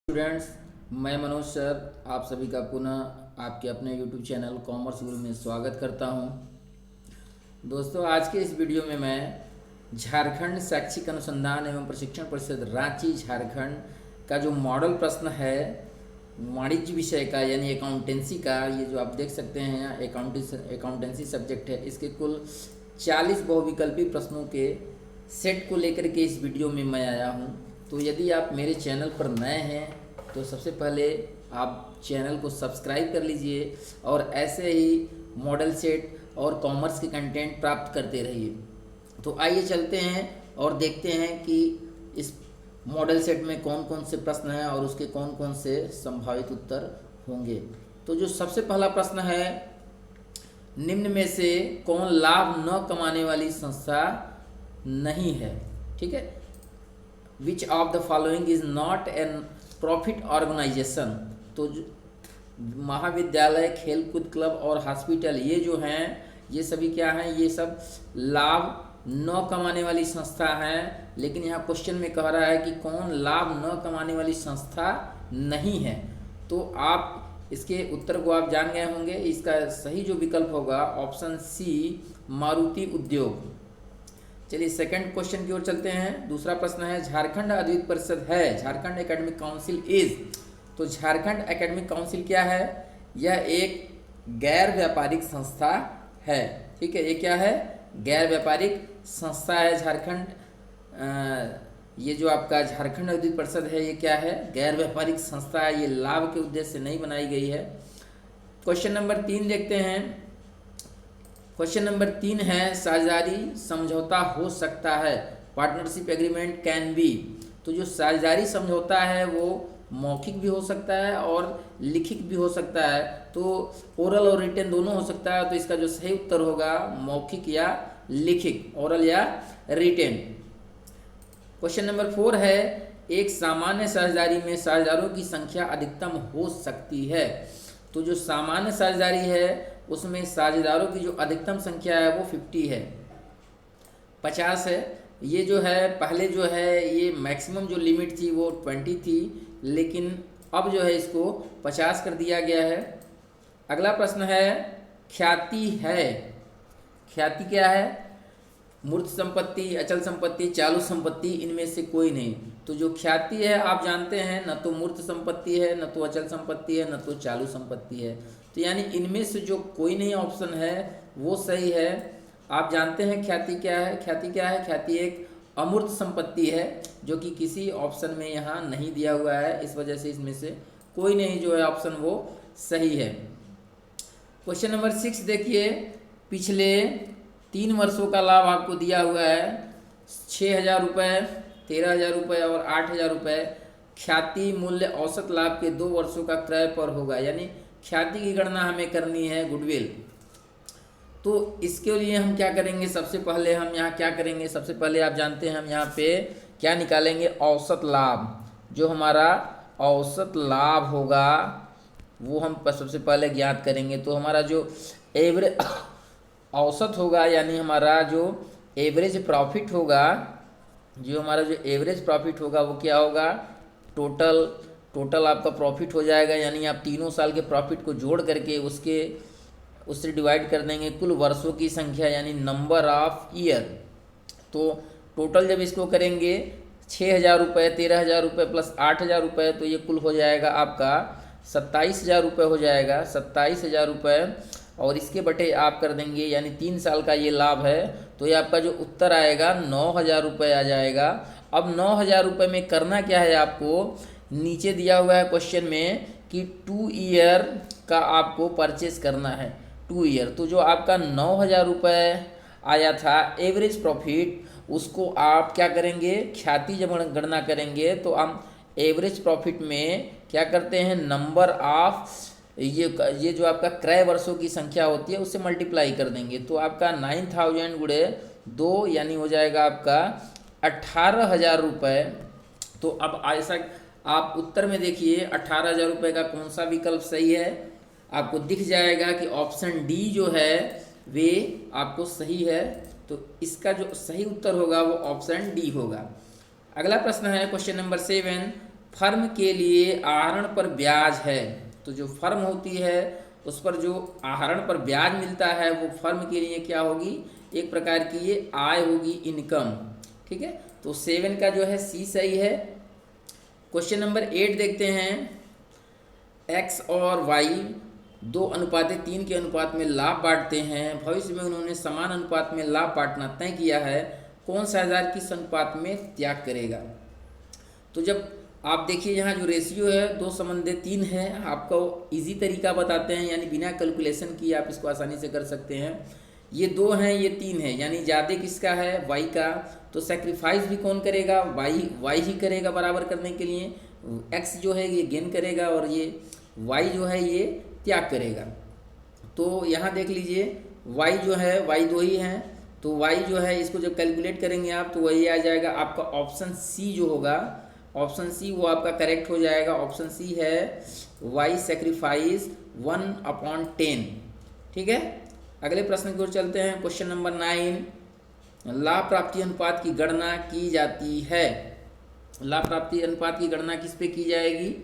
Students, मैं Manoj sir आप सभी का पुनः आपके अपने यूट्यूब चैनल कॉमर्स गुरु में स्वागत करता हूं। दोस्तों, आज के इस वीडियो में मैं झारखंड शैक्षिक अनुसंधान एवं प्रशिक्षण परिषद रांची झारखंड का जो मॉडल प्रश्न है वाणिज्य विषय का यानी अकाउंटेंसी का, ये जो आप देख सकते हैं अकाउंटेंसी सब्जेक्ट है, इसके कुल 40 बहुविकल्पी प्रश्नों के सेट को लेकर के इस वीडियो में मैं आया हूं। तो यदि आप मेरे चैनल पर नए हैं तो सबसे पहले आप चैनल को सब्सक्राइब कर लीजिए और ऐसे ही मॉडल सेट और कॉमर्स के कंटेंट प्राप्त करते रहिए। तो आइए चलते हैं और देखते हैं कि इस मॉडल सेट में कौन कौन से प्रश्न हैं और उसके कौन कौन से संभावित उत्तर होंगे। तो जो सबसे पहला प्रश्न है, निम्न में से कौन लाभ न कमाने वाली संस्था नहीं है। ठीक है, which of the following is not an profit organisation. तो महाविद्यालय, खेलकूद क्लब और हॉस्पिटल, ये जो हैं ये सभी क्या हैं, ये सब लाभ न कमाने वाली संस्था हैं। लेकिन यहाँ क्वेश्चन में कह रहा है कि कौन लाभ न कमाने वाली संस्था नहीं है। तो आप इसके उत्तर को आप जान गए होंगे। इसका सही जो विकल्प होगा ऑप्शन सी, मारुति उद्योग। चलिए सेकंड क्वेश्चन की ओर चलते हैं। दूसरा प्रश्न है, झारखंड अद्वित परिषद है, झारखंड एकेडमिक काउंसिल इज। तो झारखंड एकेडमिक काउंसिल क्या है? यह एक गैर व्यापारिक संस्था है। ठीक है, ये क्या है? गैर व्यापारिक संस्था है झारखंड। ये जो आपका झारखंड अद्वित परिषद है, ये क्या है? गैर व्यापारिक संस्था है। ये लाभ के उद्देश्य से नहीं बनाई गई है। क्वेश्चन नंबर 3 देखते हैं। क्वेश्चन नंबर 3 है, साझेदारी समझौता हो सकता है, पार्टनरशिप एग्रीमेंट कैन बी। तो जो साझेदारी समझौता है वो मौखिक भी हो सकता है और लिखित भी हो सकता है। तो ओरल और रिटन दोनों हो सकता है। तो इसका जो सही उत्तर होगा मौखिक या लिखित, ओरल या रिटन। क्वेश्चन नंबर 4 है, एक सामान्य साझेदारी में साझेदारों की संख्या अधिकतम हो सकती है। तो जो सामान्य साझेदारी है उसमें साझेदारों की जो अधिकतम संख्या है वो 50 है, 50 है। ये जो है पहले जो है ये मैक्सिमम जो लिमिट थी वो 20 थी, लेकिन अब जो है इसको 50 कर दिया गया है। अगला प्रश्न है, ख्याति है। ख्याति क्या है? मूर्त संपत्ति, अचल संपत्ति, चालू संपत्ति, इनमें से कोई नहीं। तो जो ख्याति है आप जानते हैं, न तो मूर्त संपत्ति है, न तो अचल संपत्ति है, न तो चालू संपत्ति है। तो यानी इनमें से जो कोई नहीं ऑप्शन है वो सही है। आप जानते हैं ख्याति क्या है? ख्याति क्या है? ख्याति एक अमूर्त संपत्ति है जो कि किसी ऑप्शन में यहाँ नहीं दिया हुआ है। इस वजह से इसमें से कोई नहीं जो है ऑप्शन वो सही है। क्वेश्चन नंबर 6 देखिए, पिछले 3 वर्षों का लाभ आपको दिया हुआ है, 6,000 रुपये, 13,000 रुपये और 8,000 रुपये। ख्याति मूल्य औसत लाभ के 2 वर्षों का क्रय पर होगा, यानी ख्याति की गणना हमें करनी है गुडविल। तो इसके लिए हम क्या करेंगे? सबसे पहले हम यहाँ क्या करेंगे? सबसे पहले आप जानते हैं हम यहाँ पे क्या निकालेंगे? औसत लाभ। जो हमारा औसत लाभ होगा वो हम सबसे पहले ज्ञात करेंगे। तो हमारा जो एवरेज औसत होगा, यानी हमारा जो एवरेज प्रॉफिट होगा, जो हमारा जो एवरेज प्रॉफिट होगा वो क्या होगा? टोटल आपका प्रॉफिट हो जाएगा। यानी आप तीनों साल के प्रॉफिट को जोड़ करके उससे डिवाइड कर देंगे कुल वर्षों की संख्या, यानी नंबर ऑफ ईयर। तो टोटल जब इसको करेंगे 6,000 रुपये, 13,000 रुपये प्लस 8,000 रुपये, तो ये कुल हो जाएगा आपका 27,000 रुपये हो जाएगा, 27,000 रुपये। और इसके बटे आप कर देंगे, यानी 3 साल का ये लाभ है। तो ये आपका जो उत्तर आएगा 9,000 रुपये आ जाएगा। अब 9,000 रुपये में करना क्या है आपको? नीचे दिया हुआ है क्वेश्चन में कि 2 ईयर का आपको परचेस करना है, 2 ईयर। तो जो आपका 9,000 रुपये आया था एवरेज प्रॉफिट, उसको आप क्या करेंगे? ख्याति जब गणना करेंगे तो हम एवरेज प्रॉफिट में क्या करते हैं? नंबर ऑफ ये जो आपका क्रय वर्षों की संख्या होती है उससे मल्टीप्लाई कर देंगे। तो आपका 9,000 गुणे 2 यानी हो जाएगा आपका 18,000 रुपये। तो अब ऐसा आप उत्तर में देखिए 18,000 रुपये का कौन सा विकल्प सही है? आपको दिख जाएगा कि ऑप्शन डी जो है वे आपको सही है। तो इसका जो सही उत्तर होगा वो ऑप्शन डी होगा। अगला प्रश्न है क्वेश्चन नंबर 7, फर्म के लिए आहरण पर ब्याज है। तो जो फर्म होती है उस पर जो आहरण पर ब्याज मिलता है वो फर्म के लिए क्या होगी, एक प्रकार की ये आय होगी, इनकम। ठीक है, तो 7 का जो है सी सही है। क्वेश्चन नंबर 8 देखते हैं। एक्स और वाई 2:3 के अनुपात में लाभ बांटते हैं। भविष्य में उन्होंने समान अनुपात में लाभ बांटना तय किया है। कौन साझेदार किस अनुपात में त्याग करेगा। तो जब आप देखिए यहाँ जो रेशियो है 2:3 है, आपको इजी तरीका बताते हैं, यानी बिना कैलकुलेशन किए आप इसको आसानी से कर सकते हैं। ये 2 हैं, ये 3 है, यानी ज़्यादा किसका है, वाई का। तो सेक्रीफाइस भी कौन करेगा, वाई ही करेगा बराबर करने के लिए। एक्स जो है ये गेन करेगा और ये वाई जो है ये त्याग करेगा। तो यहाँ देख लीजिए वाई जो है, वाई 2 ही हैं, तो वाई जो है इसको जब कैलकुलेट करेंगे आप तो वही आ जाएगा आपका ऑप्शन सी जो होगा, ऑप्शन सी वो आपका करेक्ट हो जाएगा। ऑप्शन सी है वाई सेक्रीफाइस 1/10। ठीक है, अगले प्रश्न की ओर चलते हैं। क्वेश्चन नंबर 9, लाभ प्राप्ति अनुपात की गणना की जाती है। लाभ प्राप्ति अनुपात की गणना किस पे की जाएगी,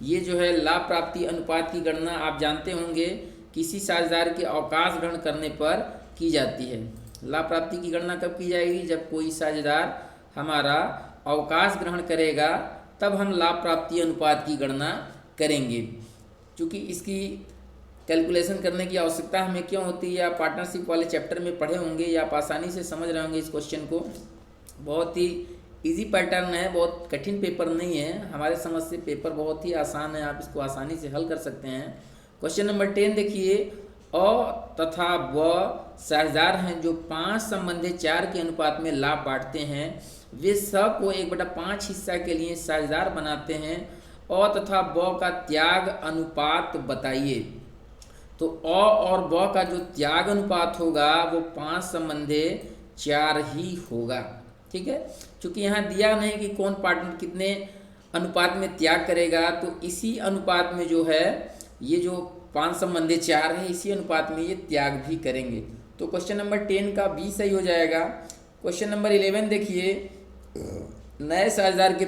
ये जो है लाभ प्राप्ति अनुपात की गणना आप जानते होंगे किसी साझेदार के अवकाश ग्रहण करने पर की जाती है। लाभ प्राप्ति की गणना कब की जाएगी, जब कोई साझेदार हमारा अवकाश ग्रहण करेगा तब हम लाभ प्राप्ति अनुपात की गणना करेंगे। क्योंकि इसकी कैलकुलेशन करने की आवश्यकता हमें क्यों होती है, आप पार्टनरशिप वाले चैप्टर में पढ़े होंगे या आप आसानी से समझ रहे होंगे इस क्वेश्चन को। बहुत ही इजी पैटर्न है, बहुत कठिन पेपर नहीं है, हमारे समझ से पेपर बहुत ही आसान है, आप इसको आसानी से हल कर सकते हैं। क्वेश्चन नंबर 10 देखिए। अ तथा व साझेदार हैं जो 5:4 के अनुपात में लाभ बांटते हैं। वे सब को 1/5 हिस्सा के लिए साझेदार बनाते हैं। अ तथा व का त्याग अनुपात बताइए। तो अ और व का जो त्याग अनुपात होगा वो 5:4 ही होगा। ठीक है, क्योंकि यहाँ दिया नहीं कि कौन पार्टनर कितने अनुपात में त्याग करेगा, तो इसी अनुपात में जो है ये जो 5:4 है इसी अनुपात में ये त्याग भी करेंगे। तो क्वेश्चन नंबर 10 का बी सही हो जाएगा। क्वेश्चन नंबर 11 देखिए। नए साझेदार के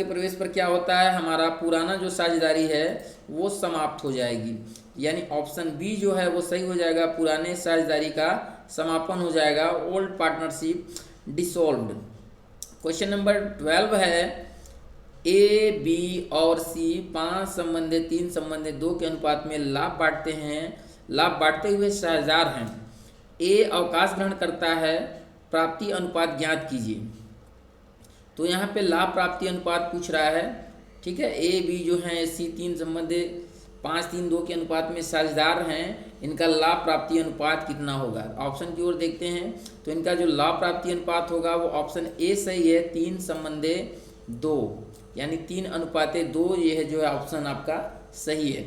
प्रवेश पर क्या होता है, हमारा पुराना जो साझेदारी है वो समाप्त हो जाएगी, यानी ऑप्शन बी जो है वो सही हो जाएगा। पुराने साझेदारी का समापन हो जाएगा, old partnership dissolved. Question number 12 है। ए, बी और सी 5:3:2 के अनुपात में लाभ बांटते हैं। लाभ बांटते हुए साझेदार हैं। ए अवकाश ग्रहण करता है, प्राप्ति अनुपात ज्ञात कीजिए। तो यहाँ पे लाभ प्राप्ति अनुपात पूछ रहा है। ठीक है, ए बी जो है सी 5:3:2 के अनुपात में साझेदार हैं, इनका लाभ प्राप्ति अनुपात कितना होगा। ऑप्शन की ओर देखते हैं तो इनका जो लाभ प्राप्ति अनुपात होगा वो ऑप्शन ए सही है, 3:2, यानी 3:2 ये है जो है ऑप्शन आपका सही है।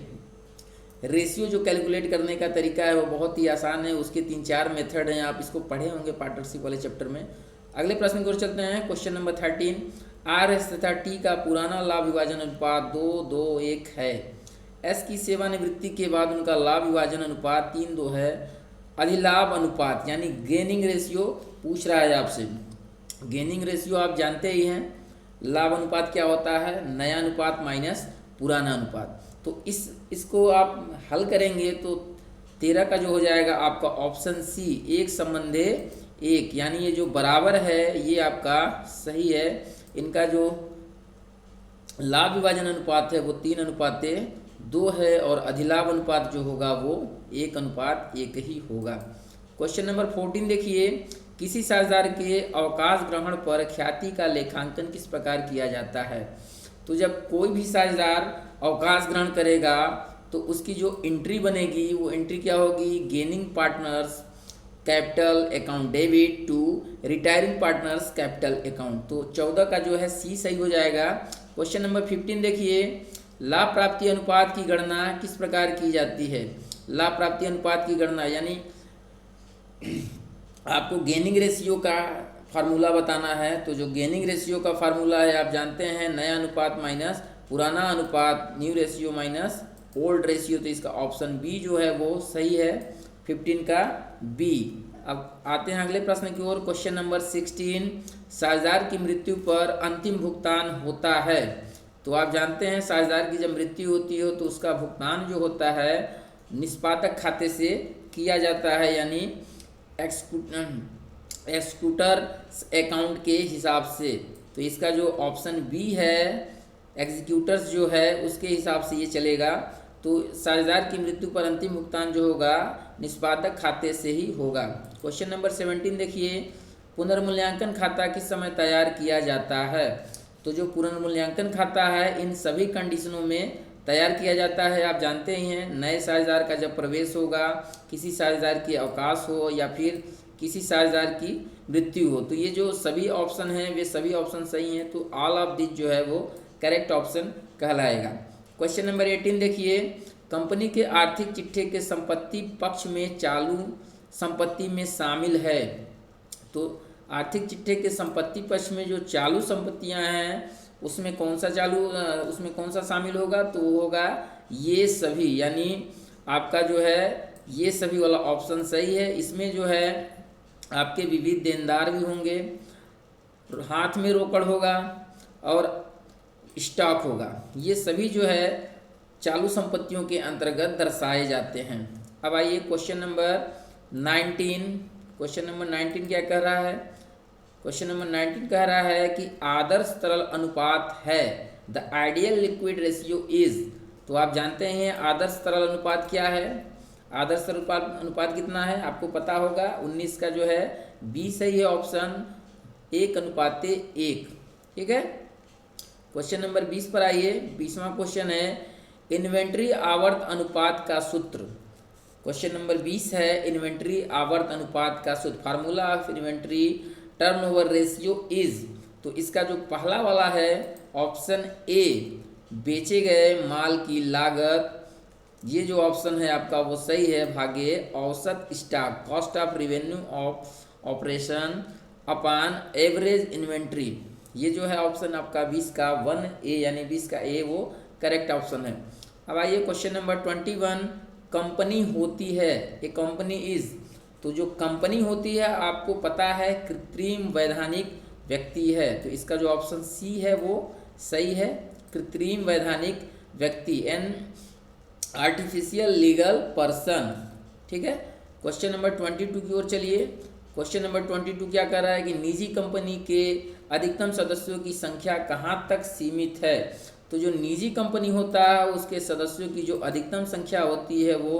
रेशियो जो कैलकुलेट करने का तरीका है वो बहुत ही आसान है, उसके 3-4 मेथड हैं, आप इसको पढ़े होंगे पार्टनरशिप वाले चैप्टर में। अगले प्रश्न की ओर चलते हैं। Question number 13। आर एस तथा टी का पुराना लाभ विभाजन अनुपात 2:1 है। एस की सेवानिवृत्ति के बाद उनका लाभ विभाजन अनुपात 3:2 है। अधिलाभ अनुपात यानी गेनिंग रेशियो पूछ रहा है आपसे। गेनिंग रेशियो आप जानते ही हैं, लाभ अनुपात क्या होता है, नया अनुपात माइनस पुराना अनुपात। तो इसको आप हल करेंगे तो 13 का जो हो जाएगा आपका ऑप्शन सी 1:1, यानी ये जो बराबर है ये आपका सही है। इनका जो लाभ विभाजन अनुपात है वो 3:2 है और अधिलाभ अनुपात जो होगा वो 1:1 ही होगा। क्वेश्चन नंबर 14 देखिए। किसी साझेदार के अवकाश ग्रहण पर ख्याति का लेखांकन किस प्रकार किया जाता है। तो जब कोई भी साझेदार अवकाश ग्रहण करेगा तो उसकी जो एंट्री बनेगी वो एंट्री क्या होगी, gaining partners capital account debit to retiring partners capital account. तो 14 का जो है सी सही हो जाएगा। क्वेश्चन नंबर 15 देखिए। लाभ प्राप्ति अनुपात की गणना किस प्रकार की जाती है। लाभ प्राप्ति अनुपात की गणना यानी आपको गेनिंग रेशियो का फार्मूला बताना है। तो जो गेनिंग रेशियो का फार्मूला है आप जानते हैं, नया अनुपात माइनस पुराना अनुपात, new ratio minus old ratio. तो इसका ऑप्शन बी जो है वो सही है, 15 का बी। अब आते हैं अगले प्रश्न की ओर। Question number 16। साझेदार की मृत्यु पर अंतिम भुगतान होता है। तो आप जानते हैं साझेदार की जब मृत्यु होती हो तो उसका भुगतान जो होता है निष्पादक खाते से किया जाता है, यानी एक्सक्यूटर अकाउंट के हिसाब से। तो इसका जो ऑप्शन बी है एग्जीक्यूटर्स जो है उसके हिसाब से ये चलेगा। तो साझेदार की मृत्यु पर अंतिम भुगतान जो होगा निष्पादक खाते से ही होगा। क्वेश्चन नंबर 17 देखिए, पुनर्मूल्यांकन खाता किस समय तैयार किया जाता है। तो जो पुनर्मूल्यांकन खाता है इन सभी कंडीशनों में तैयार किया जाता है। आप जानते ही हैं नए साझेदार का जब प्रवेश होगा, किसी साझेदार की अवकाश हो या फिर किसी साझेदार की मृत्यु हो। तो ये जो सभी ऑप्शन हैं वे सभी ऑप्शन सही हैं, तो ऑल ऑफ दिस जो है वो करेक्ट ऑप्शन कहलाएगा। क्वेश्चन नंबर 18 देखिए, कंपनी के आर्थिक चिट्ठे के संपत्ति पक्ष में चालू संपत्ति में शामिल है। तो आर्थिक चिट्ठे के संपत्ति पक्ष में जो चालू संपत्तियां हैं उसमें कौन सा शामिल होगा, तो वो होगा ये सभी, यानी आपका जो है ये सभी वाला ऑप्शन सही है। इसमें जो है आपके विविध देनदार भी होंगे, हाथ में रोकड़ होगा और स्टॉक होगा। ये सभी जो है चालू संपत्तियों के अंतर्गत दर्शाए जाते हैं। अब आइए क्वेश्चन नंबर 19। क्वेश्चन नंबर 19 क्या कह रहा है? क्वेश्चन नंबर 19 कह रहा है कि आदर्श तरल अनुपात है, the ideal liquid ratio is. तो आप जानते हैं आदर्श तरल अनुपात क्या है। आदर्श तरल अनुपात कितना है आपको पता होगा, 19 का जो है 20 सही है ऑप्शन 1:1। ठीक है, क्वेश्चन नंबर 20 पर आइए। 20वां क्वेश्चन है इन्वेंट्री आवर्त अनुपात का सूत्र। क्वेश्चन नंबर 20 है इन्वेंट्री आवर्त अनुपात का सूत्र। Formula of inventory turnover ratio is. तो इसका जो पहला वाला है ऑप्शन ए, बेचे गए माल की लागत, ये जो ऑप्शन है आपका वो सही है, भागे औसत stock, cost of revenue of operation upon average inventory. ये जो है ऑप्शन आपका 20 का 1A यानी 20 का ए वो करेक्ट ऑप्शन है। अब आइए क्वेश्चन नंबर 21, कंपनी होती है, ए कंपनी इज। तो जो कंपनी होती है आपको पता है कृत्रिम वैधानिक व्यक्ति है, तो इसका जो ऑप्शन सी है वो सही है, कृत्रिम वैधानिक व्यक्ति, एन आर्टिफिशियल लीगल पर्सन। ठीक है, क्वेश्चन नंबर 22 की ओर चलिए। क्वेश्चन नंबर 22 क्या कर रहा है कि निजी कंपनी के अधिकतम सदस्यों की संख्या कहाँ तक सीमित है। तो जो निजी कंपनी होता है उसके सदस्यों की जो अधिकतम संख्या होती है वो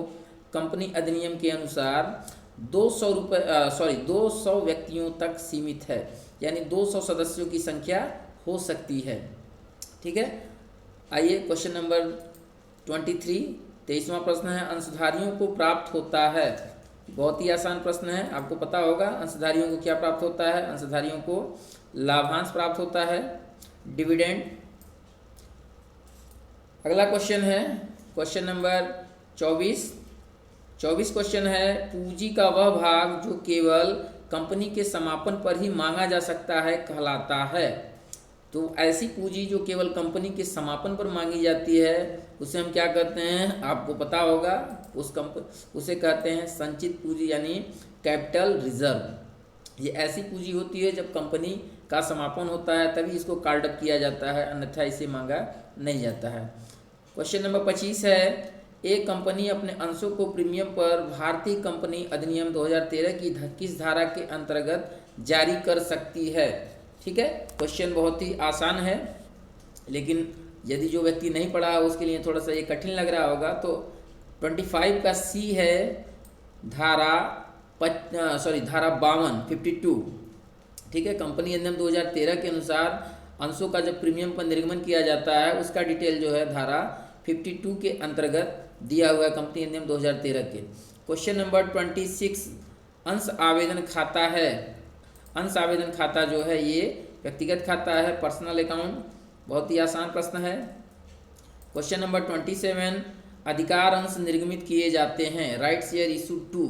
कंपनी अधिनियम के अनुसार 200 व्यक्तियों तक सीमित है, यानी 200 सदस्यों की संख्या हो सकती है। ठीक है, आइए क्वेश्चन नंबर 23, 23वां प्रश्न है अंशधारियों को प्राप्त होता है। बहुत ही आसान प्रश्न है, आपको पता होगा अंशधारियों को क्या प्राप्त होता है। अंशधारियों को लाभांश प्राप्त होता है, डिविडेंड। अगला क्वेश्चन है क्वेश्चन नंबर 24 क्वेश्चन है पूंजी का वह भाग जो केवल कंपनी के समापन पर ही मांगा जा सकता है कहलाता है। तो ऐसी पूंजी जो केवल कंपनी के समापन पर मांगी जाती है उसे हम क्या कहते हैं, आपको पता होगा, उसे कहते हैं संचित पूंजी यानी कैपिटल रिजर्व। ये ऐसी पूंजी होती है जब कंपनी का समापन होता है तभी इसको कार्ड अप किया जाता है, अन्यथा इसे मांगा नहीं जाता है। क्वेश्चन नंबर 25 है एक कंपनी अपने अंशों को प्रीमियम पर भारतीय कंपनी अधिनियम 2013 की किस धारा के अंतर्गत जारी कर सकती है। ठीक है, क्वेश्चन बहुत ही आसान है, लेकिन यदि जो व्यक्ति नहीं पढ़ा है उसके लिए थोड़ा सा ये कठिन लग रहा होगा। तो 25 का सी है धारा 52। ठीक है, कंपनी अधिनियम 2013 के अनुसार अंशों का जब प्रीमियम पर निर्गमन किया जाता है उसका डिटेल जो है धारा 52 के अंतर्गत दिया हुआ है कंपनी अधिनियम 2013 के। क्वेश्चन नंबर 26 अंश आवेदन खाता है। अंश आवेदन खाता जो है ये व्यक्तिगत खाता है, पर्सनल अकाउंट। बहुत ही आसान प्रश्न है। क्वेश्चन नंबर 27 अधिकार अंश निर्गमित किए जाते हैं, राइट शेयर इशू टू।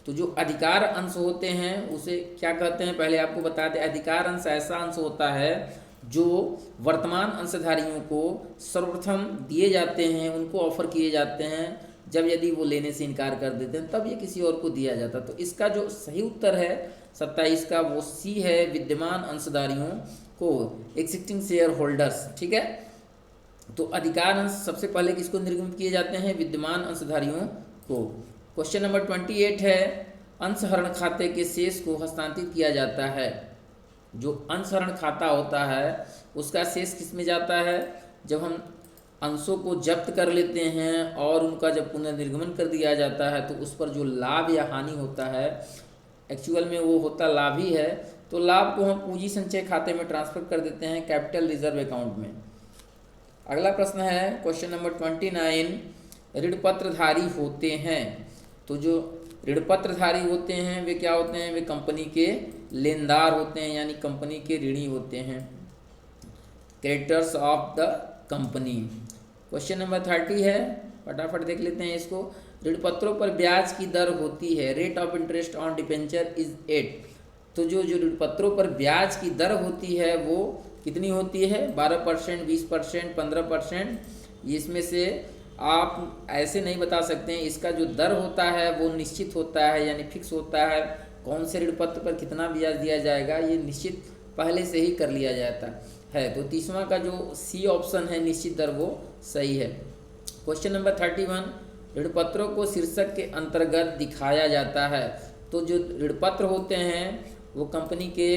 तो जो अधिकार अंश होते हैं उसे क्या कहते हैं, पहले आपको बता दें। अधिकार अंश ऐसा अंश होता है जो वर्तमान अंशधारियों को सर्वप्रथम दिए जाते हैं, उनको ऑफर किए जाते हैं, जब यदि वो लेने से इनकार कर देते हैं तब ये किसी और को दिया जाता है। तो इसका जो सही उत्तर है 27 का, वो सी है विद्यमान अंशधारियों को, एग्जिस्टिंग शेयर होल्डर्स। ठीक है, तो अधिकार अंश सबसे पहले किसको निर्गमित किए जाते हैं? विद्यमान अंशधारियों को। क्वेश्चन नंबर 28 है, अंशहरण खाते के शेष को हस्तांतरित किया जाता है। जो अंशहरण खाता होता है उसका शेष किस में जाता है? जब हम अंशों को जब्त कर लेते हैं और उनका जब पुनर्निर्गमन कर दिया जाता है तो उस पर जो लाभ या हानि होता है, एक्चुअल में वो होता लाभ ही है, तो लाभ को हम पूंजी संचय खाते में ट्रांसफर कर देते हैं, कैपिटल रिजर्व अकाउंट में। अगला प्रश्न है क्वेश्चन नंबर 29, ऋणपत्रधारी होते हैं। तो जो ऋणपत्रधारी होते हैं वे क्या होते हैं? वे कंपनी के लेनदार होते हैं, यानी कंपनी के ऋणी होते हैं, creditors of the company. Question number 30 है, फटाफट देख लेते हैं इसको। ऋणपत्रों पर ब्याज की दर होती है, rate of interest on debenture is 8। तो जो ऋणपत्रों पर ब्याज की दर होती है वो कितनी होती है? 12%, 20%, 15%। इसमें से आप ऐसे नहीं बता सकते हैं, इसका जो दर होता है वो निश्चित होता है, यानी फिक्स होता है। कौन से ऋणपत्र पर कितना ब्याज दिया जाएगा ये निश्चित पहले से ही कर लिया जाता है। तो 30वां का जो सी ऑप्शन है निश्चित दर, वो सही है। क्वेश्चन नंबर 31, ऋणपत्रों को शीर्षक के अंतर्गत दिखाया जाता है। तो जो ऋणपत्र होते हैं वो कंपनी के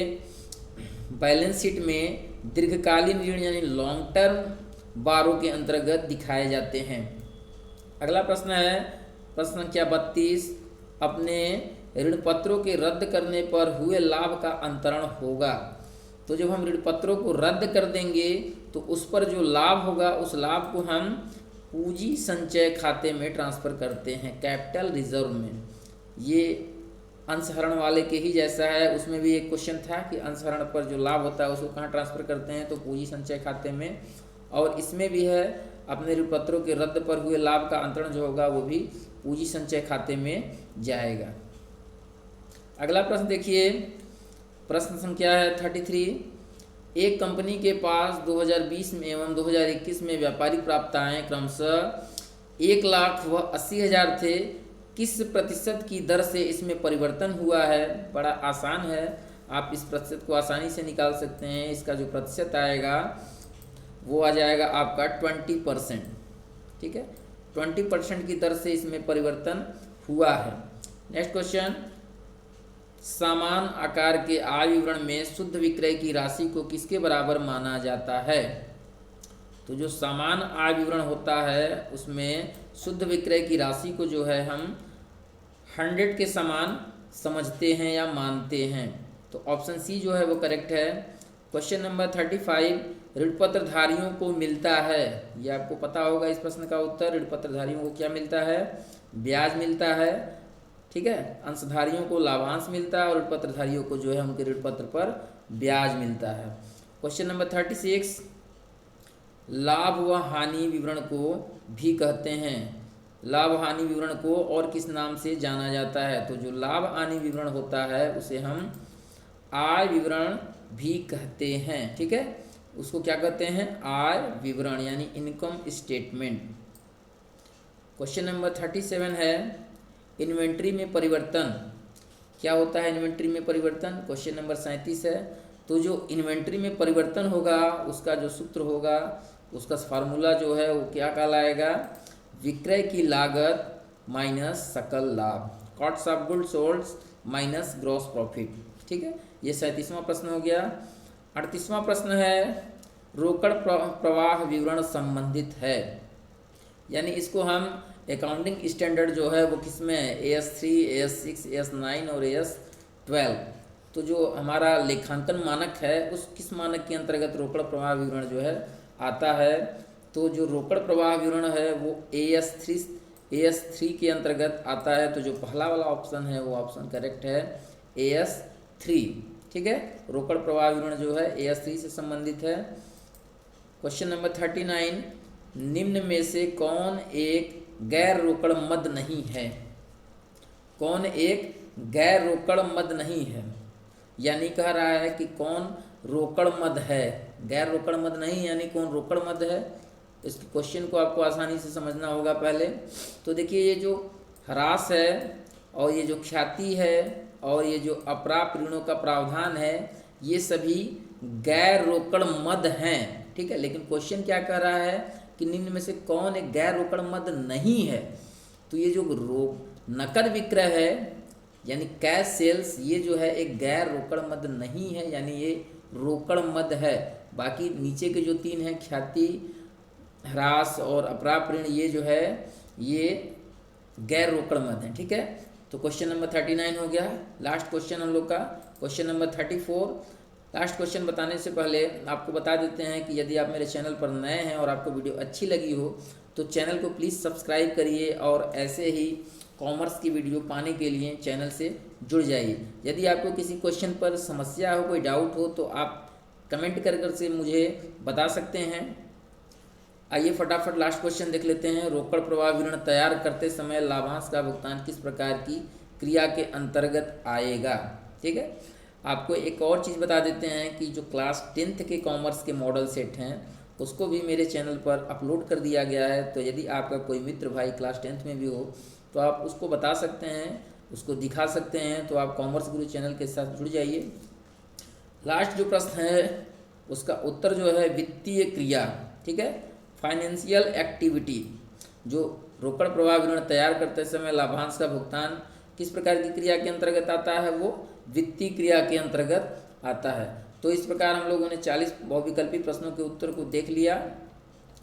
बैलेंस शीट में दीर्घकालीन ऋण यानी लॉन्ग टर्म बारों के अंतर्गत दिखाए जाते हैं। अगला प्रश्न है प्रश्न संख्या 32, अपने ऋणपत्रों के रद्द करने पर हुए लाभ का अंतरण होगा। तो जब हम ऋणपत्रों को रद्द कर देंगे तो उस पर जो लाभ होगा उस लाभ को हम पूंजी संचय खाते में ट्रांसफ़र करते हैं, कैपिटल रिजर्व में। ये अंशहरण वाले के ही जैसा है, उसमें भी एक क्वेश्चन था कि अंशहरण पर जो लाभ होता है उसको कहाँ ट्रांसफ़र करते हैं? तो पूंजी संचय खाते में। और इसमें भी है, अपने ऋणपत्रों के रद्द पर हुए लाभ का अंतरण जो होगा वो भी पूंजी संचय खाते में जाएगा। अगला प्रश्न देखिए, प्रश्न संख्या है 33, एक कंपनी के पास 2020 में एवं 2021 में व्यापारिक प्राप्ताएं क्रमशः 1,00,000 व 80,000 थे, किस प्रतिशत की दर से इसमें परिवर्तन हुआ है? बड़ा आसान है, आप इस प्रतिशत को आसानी से निकाल सकते हैं। इसका जो प्रतिशत आएगा वो आ जाएगा आपका 20%। ठीक है, 20% की दर से इसमें परिवर्तन हुआ है। नेक्स्ट क्वेश्चन, समान आकार के आय विवरण में शुद्ध विक्रय की राशि को किसके बराबर माना जाता है? तो जो समान आय विवरण होता है उसमें शुद्ध विक्रय की राशि को जो है हम 100 के समान समझते हैं या मानते हैं। तो ऑप्शन सी जो है वो करेक्ट है। क्वेश्चन नंबर 35, ऋणपत्रधारियों को मिलता है, ये आपको पता होगा इस प्रश्न का उत्तर। ऋणपत्रधारियों को क्या मिलता है? ब्याज मिलता है। ठीक है, अंशधारियों को लाभांश मिलता है और ऋणपत्रधारियों को जो है उनके ऋणपत्र पर ब्याज मिलता है। क्वेश्चन नंबर 36, लाभ व हानि विवरण को भी कहते हैं। लाभ हानि विवरण को और किस नाम से जाना जाता है? तो जो लाभ हानि विवरण होता है उसे हम आय विवरण भी कहते हैं। ठीक है, उसको क्या कहते हैं? आय विवरण यानी इनकम स्टेटमेंट। क्वेश्चन नंबर 37 है, इन्वेंट्री में परिवर्तन क्या होता है? इन्वेंट्री में परिवर्तन क्वेश्चन नंबर 37 है। तो जो इन्वेंट्री में परिवर्तन होगा उसका जो सूत्र होगा, उसका फार्मूला जो है वो क्या कहलाएगा? विक्रय की लागत माइनस सकल लाभ, cost of goods sold minus gross profit. ठीक है, ये 37वां प्रश्न हो गया। 38वां प्रश्न है, रोकड़ प्रवाह विवरण संबंधित है, यानी इसको हम अकाउंटिंग स्टैंडर्ड जो है वो किस में है? AS3, AS6, AS9 और AS12। तो जो हमारा लेखांकन मानक है उस किस मानक के अंतर्गत रोकड़ प्रवाह विवरण जो है आता है? तो जो रोकड़ प्रवाह विवरण है वो AS3 के अंतर्गत आता है। तो जो पहला वाला ऑप्शन है वो ऑप्शन करेक्ट है, AS3। ठीक है, रोकड़ प्रवाह विवरण जो है AS3 से संबंधित है। क्वेश्चन नंबर 39, निम्न में से कौन एक गैर रोकड़ मद नहीं है? कौन एक गैर रोकड़ मद नहीं है, यानी कह रहा है कि कौन रोकड़ मद है। गैर रोकड़ मद नहीं यानी कौन रोकड़ मद है। इस क्वेश्चन को आपको आसानी से समझना होगा पहले। तो देखिए, ये जो ह्रास है और ये जो ख्याति है और ये जो अप्राप्त ऋणों का प्रावधान है ये सभी गैर रोकड़ मद हैं, ठीक है। लेकिन क्वेश्चन क्या कह रहा है कि निम्न में से कौन एक गैर रोकड़ मद नहीं है। तो ये जो नकद विक्रय है यानी कैश सेल्स, ये जो है एक गैर रोकड़ मद नहीं है, यानी ये रोकड़ मद है। बाकी नीचे के जो तीन हैं, ख्याति, ह्रास और अप्राप्त ऋण, ये जो है ये गैर रोकड़ मद है, ठीक है। तो क्वेश्चन नंबर 39 हो गया। लास्ट क्वेश्चन हम लोग का क्वेश्चन नंबर 34। लास्ट क्वेश्चन बताने से पहले आपको बता देते हैं कि यदि आप मेरे चैनल पर नए हैं और आपको वीडियो अच्छी लगी हो तो चैनल को प्लीज़ सब्सक्राइब करिए और ऐसे ही कॉमर्स की वीडियो पाने के लिए चैनल से जुड़ जाइए। यदि आपको किसी क्वेश्चन पर समस्या हो, कोई डाउट हो तो आप कमेंट कर से मुझे बता सकते हैं। आइए फटाफट लास्ट क्वेश्चन देख लेते हैं। रोकड़ प्रवाह विवरण तैयार करते समय लाभांश का भुगतान किस प्रकार की क्रिया के अंतर्गत आएगा, ठीक है। आपको एक और चीज़ बता देते हैं कि जो क्लास 10th के कॉमर्स के मॉडल सेट हैं उसको भी मेरे चैनल पर अपलोड कर दिया गया है। तो यदि आपका कोई मित्र भाई क्लास 10th में भी हो तो आप उसको बता सकते हैं, उसको दिखा सकते हैं। तो आप कॉमर्स गुरु चैनल के साथ जुड़ जाइए। लास्ट जो प्रश्न है उसका उत्तर जो है वित्तीय क्रिया, ठीक है, फाइनेंशियल एक्टिविटी। जो रोकड़ प्रवाह विवरण तैयार करते समय लाभांश का भुगतान किस प्रकार की क्रिया के अंतर्गत आता है, वो वित्तीय क्रिया के अंतर्गत आता है। तो इस प्रकार हम लोगों ने 40 बहुविकल्पी प्रश्नों के उत्तर को देख लिया।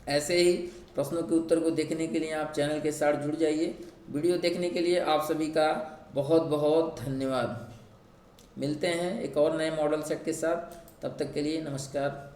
ऐसे ही प्रश्नों के उत्तर को देखने के लिए आप चैनल के साथ जुड़ जाइए। वीडियो देखने के लिए आप सभी का बहुत बहुत धन्यवाद। मिलते हैं एक और नए मॉडल सेट के साथ, तब तक के लिए नमस्कार।